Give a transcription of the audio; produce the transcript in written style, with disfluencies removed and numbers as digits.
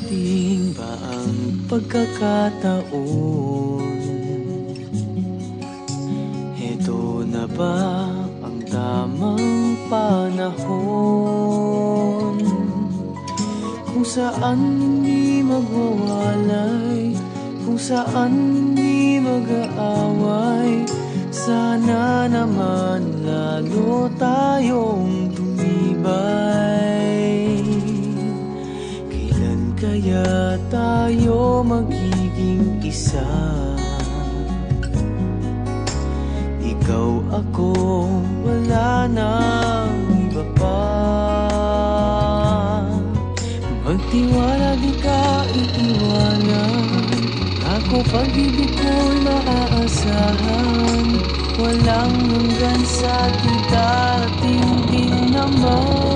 Darating ba ang pagkakataon? Heto na ba ang tamang panahon? Kung saan di magwawalay, kung saan di mag-aaway, sana naman lalo tayong tumibay. Kailan kaya tayo magiging isa? Ikaw, ako, wala nang iba pa. Magtiwala, di ka iiwanan. Ako, pag-ibig ko'y maaasahan. Walang hanggan sa ating darating din naman.